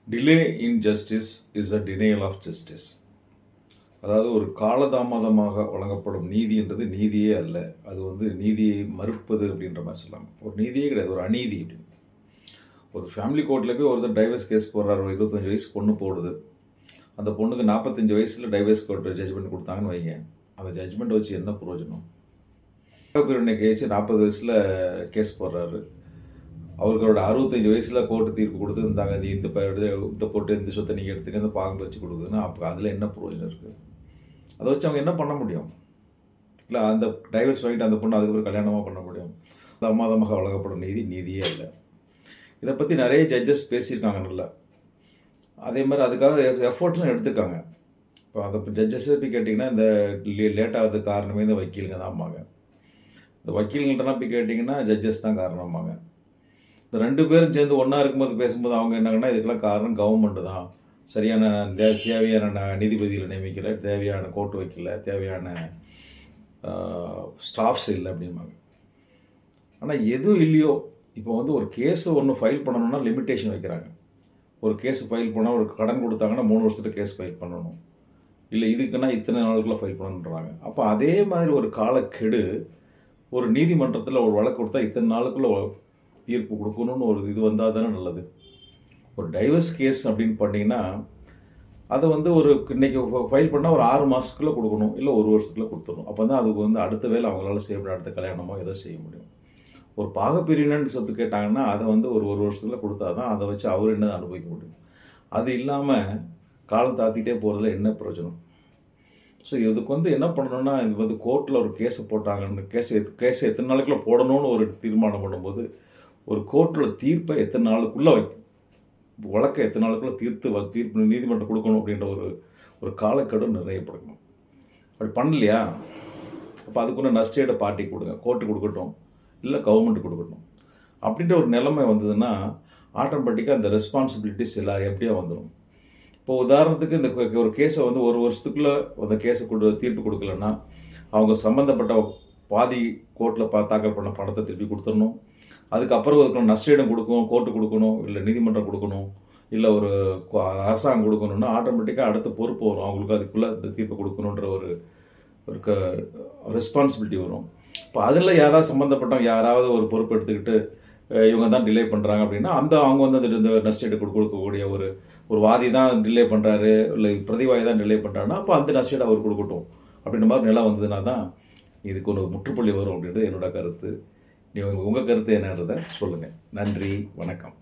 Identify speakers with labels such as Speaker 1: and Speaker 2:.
Speaker 1: Delay in justice is a denial of justice. அதாவது ஒரு காலதாமதமாக வழங்கப்படும் நீதின்றது நீதியே அல்ல. அது நீதியை மறுப்பது அப்படின்ற மாதிரி சொல்லலாம். ஒரு நீதியே கிடையாது, ஒரு அநீதி அப்படின்னு. ஒரு ஃபேமிலி கோர்ட்டில் போய் ஒருத்தர் டைவர்ஸ் கேஸ் போடுறாரு, ஒரு 25 வயசு பொண்ணு போடுது. அந்த பொண்ணுக்கு 45 வயசில் டைவர்ஸ் கோர்ட் ஜட்ஜ்மெண்ட் கொடுத்தாங்கன்னு வைங்க. அந்த ஜட்ஜ்மெண்ட் வச்சு என்ன பிரயோஜனம்? கேஸ் 40 வயசில் கேஸ் போடுறாரு. அவர்களோட 65 வயசில் கோர்ட்டு தீர்ப்பு கொடுத்து இருந்தாங்க, இந்த போட்டு இந்த சொத்தை நீங்கள் எடுத்துக்க, இந்த பாகம் பிரித்து கொடுக்குதுன்னா அப்போ அதில் என்ன பிரயோஜனம் இருக்குது? அதை வச்சு அவங்க என்ன பண்ண முடியும்? இல்லை அந்த டைவர்ஸ் வாங்கிட்டு அந்த பொண்ணு அதுக்கப்புறம் கல்யாணமாக பண்ண முடியும்? தாமதமாக வழங்கப்படும் நீதி நீதியே இல்லை. இதை பற்றி நிறைய ஜட்ஜஸ் பேசியிருக்காங்க நல்லா. அதே மாதிரி அதுக்காக எஃபோர்ட்ஸும் எடுத்துருக்காங்க. இப்போ அதை ஜட்ஜஸே போய் கேட்டிங்கன்னா இந்த லேட் ஆகிறதுக்கு காரணமே இந்த வக்கீலுங்க தான்பாங்க. இந்த வக்கீல்கள்ட்டலாம் போய் கேட்டிங்கன்னா ஜட்ஜஸ் தான் காரணமாங்க. இந்த 2 பேரும் சேர்ந்து ஒன்றா இருக்கும்போது பேசும்போது அவங்க என்னங்கன்னா இதுக்கெல்லாம் காரணம் கவர்மெண்ட்டு தான், சரியான தேவையான நீதிபதிகளை நியமிக்கலை, தேவையான கோர்ட்டு வைக்கல, தேவையான ஸ்டாஃப்ஸ் இல்லை அப்படிம்பாங்க. ஆனால் எதுவும் இல்லையோ, இப்போ ஒரு கேஸு ஒன்று ஃபைல் பண்ணணும்னா லிமிட்டேஷன் வைக்கிறாங்க. ஒரு கேஸ் ஃபைல் பண்ணால் ஒரு கடன் கொடுத்தாங்கன்னா 3 வருஷத்துல கேஸ் ஃபைல் பண்ணணும், இல்லை இதுக்குன்னா இத்தனை நாளுக்குள்ளே ஃபைல் பண்ணணுன்றாங்க. அப்போ அதே மாதிரி ஒரு காலக்கெடு ஒரு நீதிமன்றத்தில் ஒரு வழக்கு கொடுத்தா இத்தனை நாளுக்குள்ளே தீர்ப்பு கொடுக்கணும்னு ஒரு இது வந்தால் தானே நல்லது. ஒரு டைவர்ஸ் கேஸ் அப்படின்னு பண்ணிங்கன்னா அதை ஒரு இன்றைக்கி ஃபைல் பண்ணால் ஒரு 6 மாதத்துக்குள்ளே கொடுக்கணும், இல்லை 1 வருஷத்துக்குள்ளே கொடுத்துடணும். அப்போ தான் அதுக்கு அடுத்த வேலை அவங்களால செய்ய முடியும், அடுத்த கல்யாணமோ ஏதோ செய்ய முடியும். ஒரு பாகப்பிரிவினன்னு சொத்து கேட்டாங்கன்னா அதை ஒரு வருஷத்துக்குள்ளே கொடுத்தா தான் அதை வச்சு அவர் என்ன அனுபவிக்க முடியும். அது இல்லாமல் காலம் தாத்திட்டே போகிறதுல என்ன பிரயோஜனம்? ஸோ இதுக்கு என்ன பண்ணணும்னா, இது கோர்ட்டில் ஒரு கேஸை போட்டாங்கன்னு கேஸை எத்தனை நாளுக்குள்ளே போடணும்னு ஒரு தீர்மானம் பண்ணும்போது ஒரு கோர்ட்டில் தீர்ப்பை எத்தனை நாளுக்குள்ளே வழக்கை எத்தனை நாளுக்குள்ளே தீர்ப்பு நீதிமன்றம் கொடுக்கணும் அப்படின்ற ஒரு காலக்கெடு நிர்ணயப்படணும். அப்படி பண்ணலையா, அப்போ அதுக்குள்ள நஷ்டஈடை பார்ட்டி கொடுங்க, கோர்ட்டு கொடுக்கட்டும், இல்லை கவர்மெண்ட் கொடுக்கட்டும். அப்படின்ற ஒரு நிலைமை வந்ததுன்னா ஆட்டோமேட்டிக்காக அந்த ரெஸ்பான்சிபிலிட்டிஸ் எல்லோரும் எப்படியா வந்துடும். இப்போ உதாரணத்துக்கு இந்த ஒரு கேஸை 1 வருஷத்துக்குள்ளே அந்த கேஸை தீர்ப்பு கொடுக்கலன்னா அவங்க சம்மந்தப்பட்ட பாதி கோர்ட்டில் தாக்கல் பண்ண பணத்தை திருப்பி கொடுத்துடணும். அதுக்கப்புறம் அதுக்கு நஷ்டஈடம் கொடுக்கணும், கோர்ட்டு கொடுக்கணும், இல்லை நீதிமன்றம் கொடுக்கணும், இல்லை ஒரு அரசாங்கம் கொடுக்கணும்னா ஆட்டோமேட்டிக்காக அடுத்த பொறுப்பு வரும். அவங்களுக்கு அதுக்குள்ளே இந்த தீர்ப்பு கொடுக்கணுன்ற ஒரு ரெஸ்பான்சிபிலிட்டி வரும். இப்போ அதில் யாராவது சம்மந்தப்பட்டவங்க யாராவது ஒரு பொறுப்பு எடுத்துக்கிட்டு இவங்க தான் டிலே பண்ணுறாங்க அப்படின்னா அவங்க இந்த நஷ்டஈடு கொடுக்கக்கூடிய ஒரு வாதி தான் டிலே பண்ணுறாரு, இல்லை பிரதிவாதி தான் டிலே பண்ணுறாருன்னா அப்போ அந்த நஷ்டஈடு அவர் கொடுக்கட்டும் அப்படின்ற மாதிரி நிலம் வந்ததுன்னா தான் இதுக்கு ஒரு முற்றுப்புள்ளி வரும் அப்படின்றது என்னோட கருத்து. உங்கள் கருத்து என்னன்றதை சொல்லுங்கள். நன்றி, வணக்கம்.